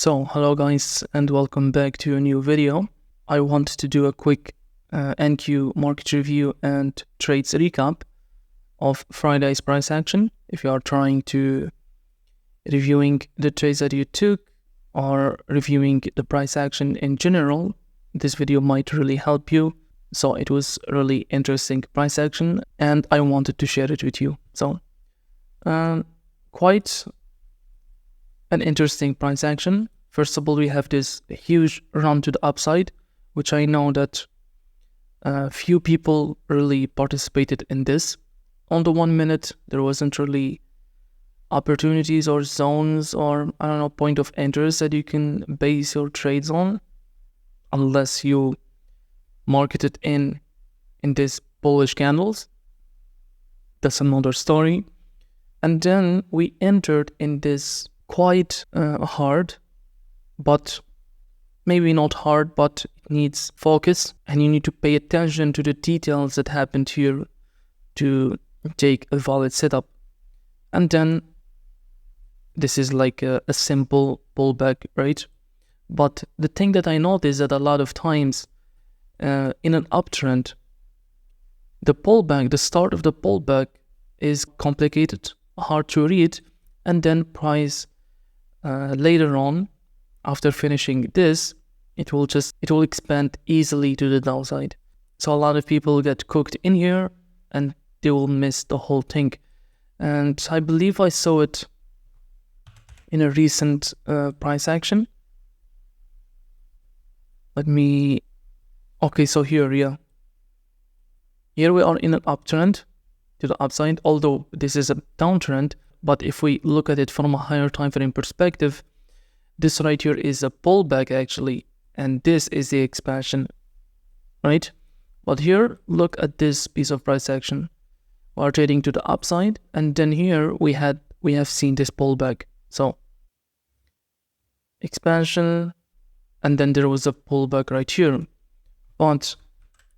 So hello guys and welcome back to a new video. I want to do a quick NQ market review and trades recap of Friday's price action. If you are trying to reviewing the trades that you took or reviewing the price action in general, this video might really help you. So it was a really interesting price action and I wanted to share it with you. So quite an interesting price action. First of all, we have this huge run to the upside, which I know that few people really participated in this. On the 1 minute, there wasn't really opportunities or zones or point of interest that you can base your trades on, unless you marketed in this bullish candles. That's another story. And then we entered in this quite hard, but maybe not hard, but it needs focus, and you need to pay attention to the details that happened here to take a valid setup. And then this is like a simple pullback, right? But the thing that I noticed that a lot of times in an uptrend, the pullback, the start of the pullback is complicated, hard to read, and then price later on, after finishing this, it will expand easily to the downside. So a lot of people get cooked in here and they will miss the whole thing. And I believe I saw it in a recent price action. Okay, so here we are in an uptrend to the upside, although this is a downtrend. But if we look at it from a higher time frame perspective, this right here is a pullback actually, and this is the expansion, right? But here, look at this piece of price action. We are trading to the upside, and then here we have seen this pullback. So expansion, and then there was a pullback right here. But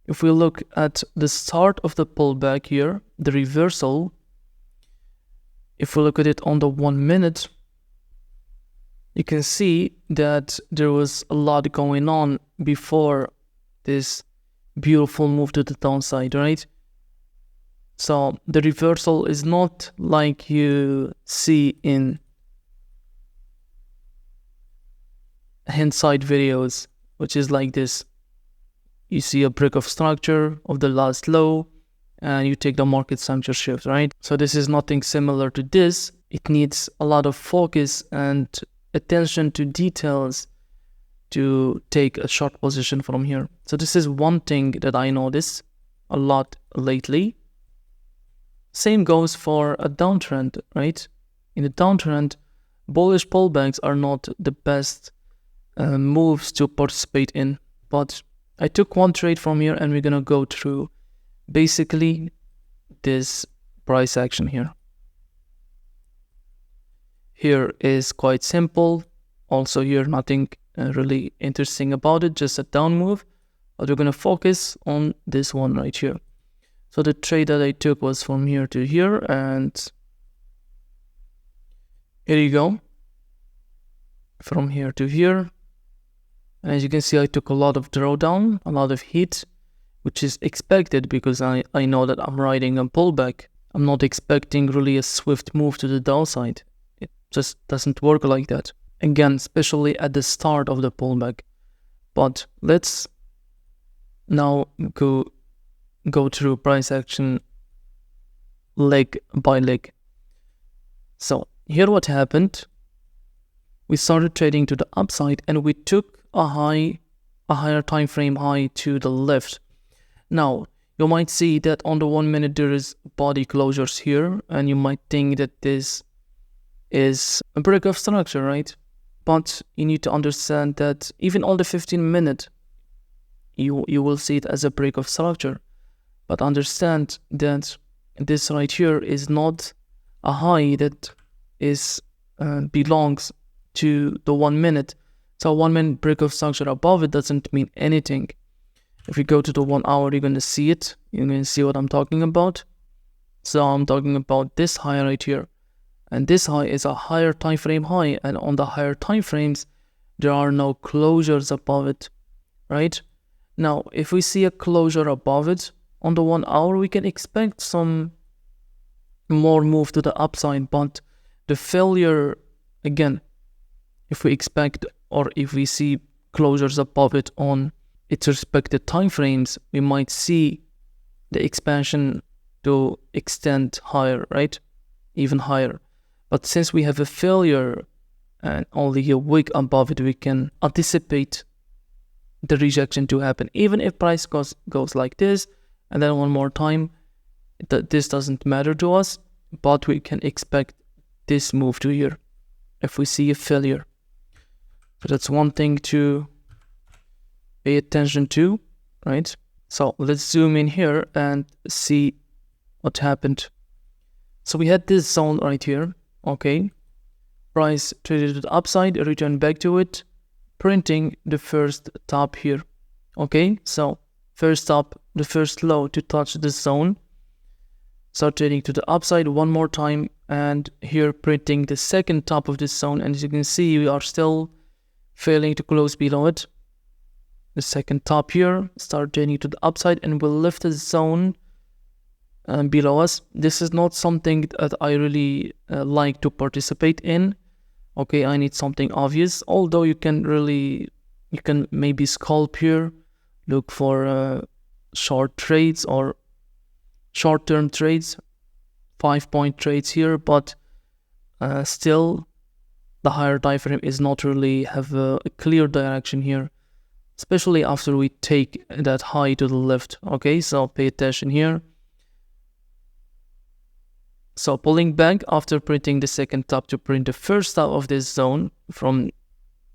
if we look at the start of the pullback here, the reversal, if we look at it on the 1 minute, you can see that there was a lot going on before this beautiful move to the downside, right? So the reversal is not like you see in hindsight videos, which is like this. You see a break of structure of the last low, and you take the market structure shift, right? So this is nothing similar to this. It needs a lot of focus and attention to details to take a short position from here. So this is one thing that I notice a lot lately. Same goes for a downtrend, right? In a downtrend, bullish pullbacks are not the best moves to participate in. But I took one trade from here, and we're gonna go through basically this price action here. Here is quite simple. Also here, nothing really interesting about it, just a down move. But we're going to focus on this one right here. So the trade that I took was from here to here, and here you go. From here to here. And as you can see, I took a lot of drawdown, a lot of heat, which is expected because I know that I'm riding a pullback. I'm not expecting really a swift move to the downside. It just doesn't work like that. Again, especially at the start of the pullback. But let's now go through price action leg by leg. So here what happened, we started trading to the upside and we took a higher time frame high to the left. Now, you might see that on the 1 minute there is body closures here, and you might think that this is a break of structure, right? But you need to understand that even on the 15-minute, you will see it as a break of structure. But understand that this right here is not a high that is belongs to the 1 minute. So 1 minute break of structure above it doesn't mean anything. If you go to the 1 hour, you're going to see it. You're going to see what I'm talking about. So I'm talking about this high right here. And this high is a higher time frame high. And on the higher time frames, there are no closures above it, right? Now, if we see a closure above it on the 1 hour, we can expect some more move to the upside, but the failure, again, if we expect or if we see closures above it on its respected time frames, we might see the expansion to extend higher, right? Even higher. But since we have a failure and only a wick above it, we can anticipate the rejection to happen. Even if price goes like this, and then one more time, this doesn't matter to us, but we can expect this move to here if we see a failure. So that's one thing to pay attention to, right? So let's zoom in here and see what happened. So we had this zone right here, okay? Price traded to the upside, returned back to it, printing the first top here, okay? So first top, the first low to touch this zone, start trading to the upside one more time, and here printing the second top of this zone, and as you can see, we are still failing to close below it. The second top here, start trading to the upside, and we'll lift the zone below us. This is not something that I really like to participate in. Okay, I need something obvious, although you can maybe scalp here, look for short trades or short-term trades, 5-point trades here, but still the higher time frame is not really have a clear direction here, especially after we take that high to the left. Okay, so pay attention here. So pulling back after printing the second top to print the first top of this zone from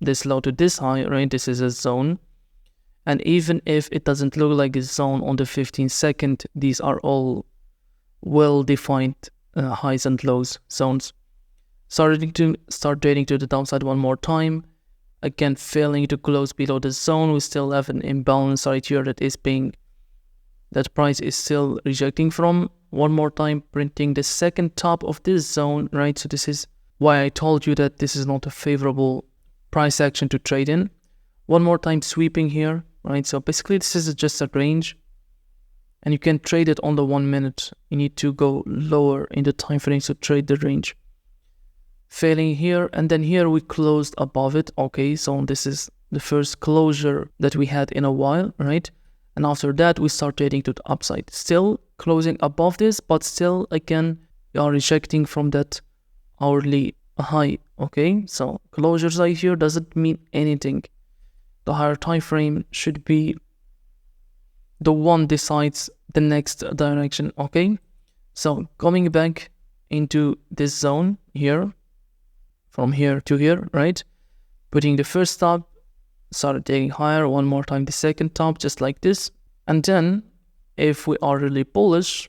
this low to this high, right? This is a zone. And even if it doesn't look like a zone on the 15-second, these are all well-defined highs and lows zones. Start trading to the downside one more time. Again, failing to close below the zone. We still have an imbalance right here that price is still rejecting from. One more time, printing the second top of this zone, right? So this is why I told you that this is not a favorable price action to trade in. One more time, sweeping here, right? So basically, this is just a range, and you can trade it on the 1 minute. You need to go lower in the time frame to trade the range. Failing here, and then here we closed above it. Okay, so this is the first closure that we had in a while, right? And after that, we start trading to the upside. Still closing above this, but still, again, we are rejecting from that hourly high, okay? So closures right here doesn't mean anything. The higher time frame should be the one decides the next direction, okay? So coming back into this zone here, from here to here, right? Putting the first top, started taking higher, one more time the second top, just like this. And then if we are really bullish,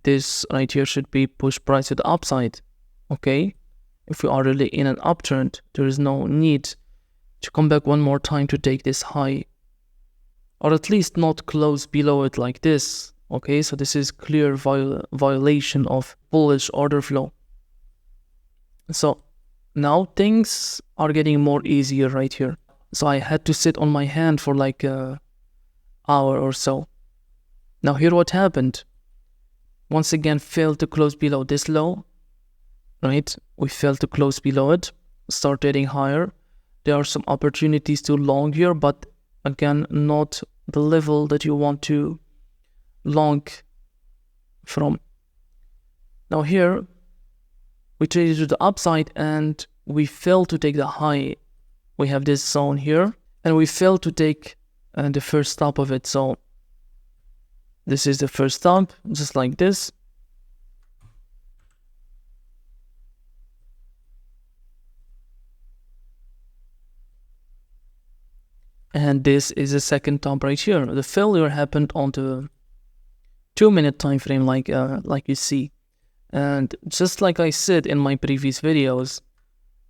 this right here should be push price to the upside, okay? If we are really in an uptrend, there is no need to come back one more time to take this high, or at least not close below it like this, okay? So this is clear violation of bullish order flow. So now things are getting more easier right here. So I had to sit on my hand for like an hour or so. Now here what happened. Once again, failed to close below this low, right? We failed to close below it, start trading higher. There are some opportunities to long here, but again, not the level that you want to long from. Now here, we traded to the upside and we failed to take the high. We have this zone here and we failed to take the first stop of it. So this is the first stop, just like this. And this is the second top right here. The failure happened on the 2-minute time frame, like you see. And just like I said in my previous videos,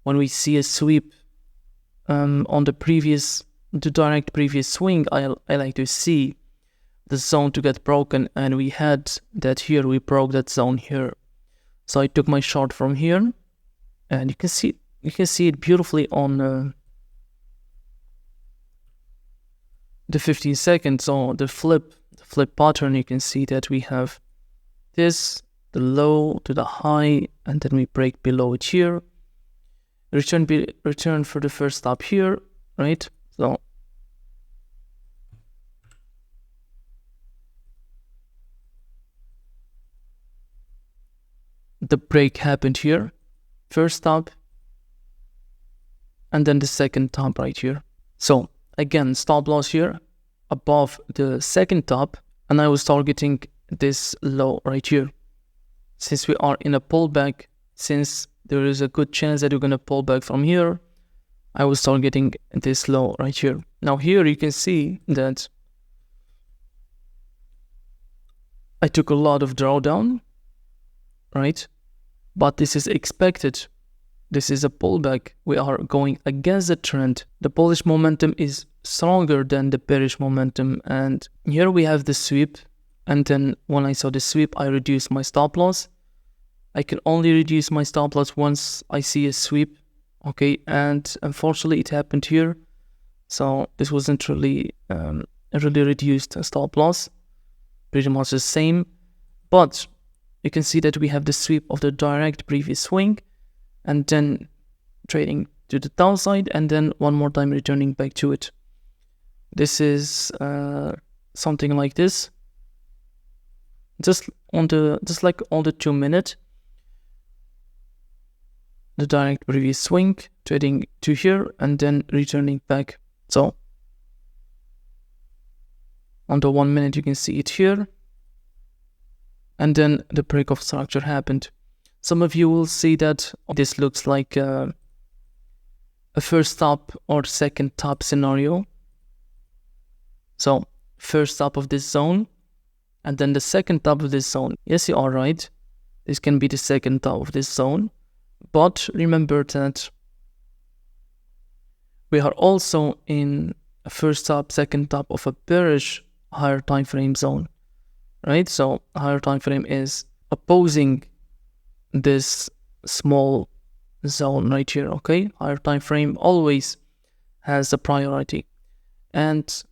when we see a sweep on the direct previous swing, I like to see the zone to get broken, and we had that here. We broke that zone here. So I took my short from here, and you can see it beautifully on the 15 seconds, so the flip pattern, you can see that we have this, the low to the high, and then we break below it here. Return for the first stop here, right? So the break happened here, first stop, and then the second top right here. So again, stop loss here above the second top, and I was targeting this low right here. Since we are in a pullback, since there is a good chance that you're going to pull back from here, I was targeting this low right here. Now here you can see that I took a lot of drawdown, right? But this is expected. This is a pullback. We are going against the trend. The bullish momentum is stronger than the bearish momentum. And here we have the sweep. And then when I saw the sweep, I reduced my stop loss. I can only reduce my stop loss once I see a sweep. Okay, and unfortunately it happened here. So this wasn't really a really reduced stop loss. Pretty much the same. But you can see that we have the sweep of the direct previous swing, and then trading to the downside, and then one more time returning back to it. This is something like this. Just like on the 2 minute, the direct previous swing, trading to here, and then returning back. So on the 1 minute, you can see it here. And then the break of structure happened. Some of you will see that this looks like a first top or second top scenario. So first top of this zone, and then the second top of this zone. Yes, you are right. This can be the second top of this zone. But remember that we are also in a first top, second top of a bearish higher time frame zone, right? So higher time frame is opposing this small zone right here, okay? Higher time frame always has a priority. And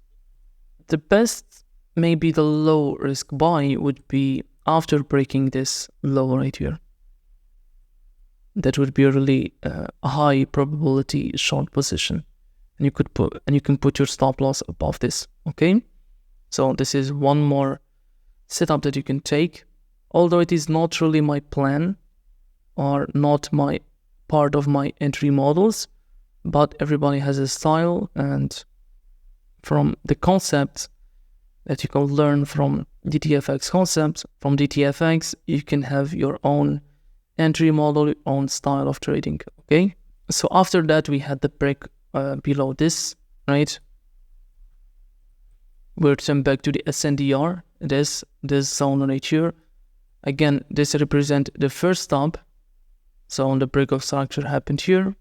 the best, maybe the low risk buy would be after breaking this low right here. That would be a really high probability short position, and you can put your stop loss above this. Okay, so this is one more setup that you can take. Although it is not really my plan or not my part of my entry models, but everybody has a style, and from the concept that you can learn from DTFX concepts, from DTFX, you can have your own entry model, your own style of trading. Okay, so after that we had the break below this, right? We'll turn back to the SNDR, this zone right here. Again, this represents the first stop. So the break of structure happened here,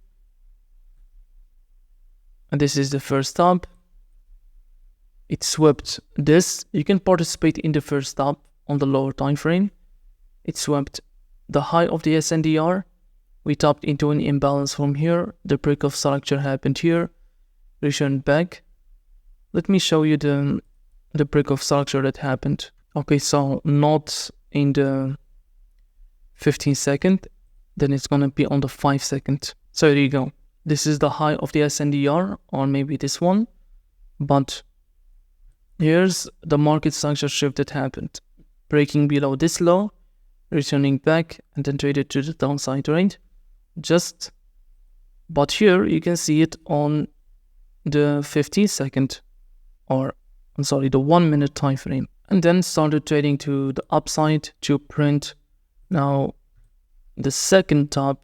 and this is the first stop. It swept this. You can participate in the first stop on the lower time frame. It swept the high of the SNDR. We tapped into an imbalance from here. The break of structure happened here, returned back. Let me show you the break of structure that happened. Okay, so not in the 15 second, then it's gonna be on the 5 second. So there you go. This is the high of the SNDR, or maybe this one, but here's the market structure shift that happened. Breaking below this low, returning back, and then traded to the downside, right? But here you can see it on the 15 second, or I'm sorry, the 1 minute time frame, and then started trading to the upside to print now the second top,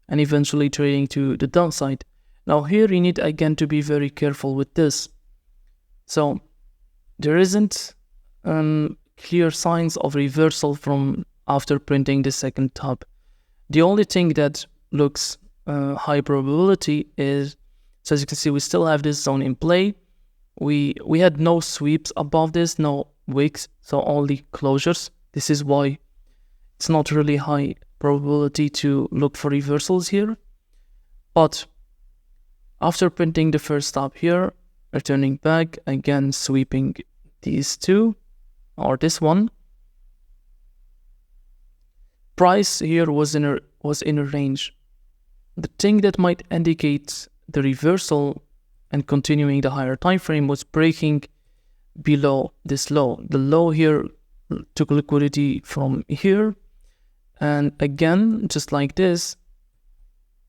and eventually trading to the downside. Now here you need again to be very careful with this. So there isn't clear signs of reversal from after printing the second top. The only thing that looks high probability is, so as you can see, we still have this zone in play. We had no sweeps above this, no wicks, so only closures. This is why it's not really high probability to look for reversals here. But after printing the first stop here, returning back, again sweeping these two or this one. Price here was in a range. The thing that might indicate the reversal and continuing the higher time frame was breaking below this low. The low here took liquidity from here, and again, just like this,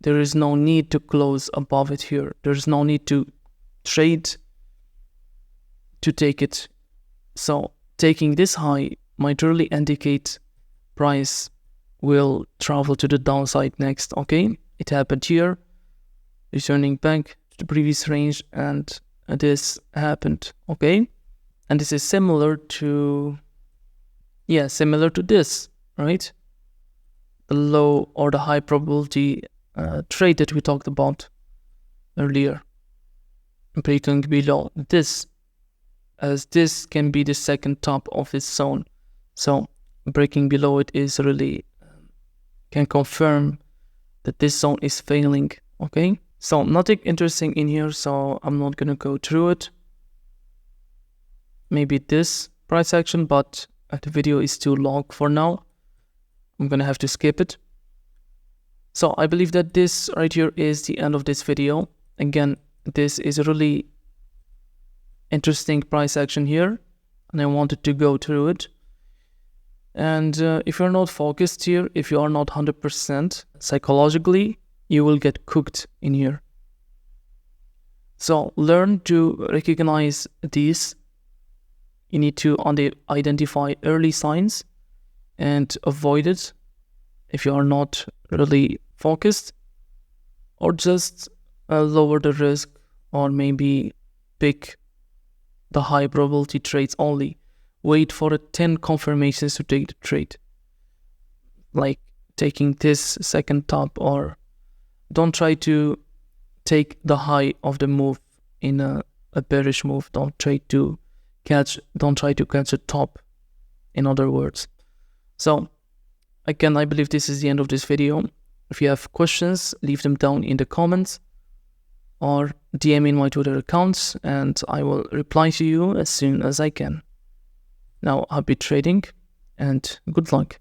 there is no need to close above it here. There's no need to trade to take it. So taking this high might really indicate price will travel to the downside next. Okay, it happened here, returning back to the previous range, and this happened. Okay, and this is similar to this, right? The low or the high probability trade that we talked about earlier, breaking below this, as this can be the second top of this zone. So breaking below it is really can confirm that this zone is failing. Okay, so nothing interesting in here, so I'm not gonna go through it. Maybe this price action, but the video is too long for now. I'm gonna have to skip it. So I believe that this right here is the end of this video. Again, this is a really interesting price action here, and I wanted to go through it. And if you're not focused here, if you are not 100% psychologically, you will get cooked in here. So learn to recognize these. You need to identify early signs and avoid it if you are not really focused, or just lower the risk, or maybe pick the high probability trades only. Wait for 10 confirmations to take the trade, like taking this second top, or don't try to take the high of the move in a bearish move. Don't try to catch a top, in other words. So again, I believe this is the end of this video. If you have questions, leave them down in the comments or DM in my Twitter accounts, and I will reply to you as soon as I can. Now, happy trading and good luck.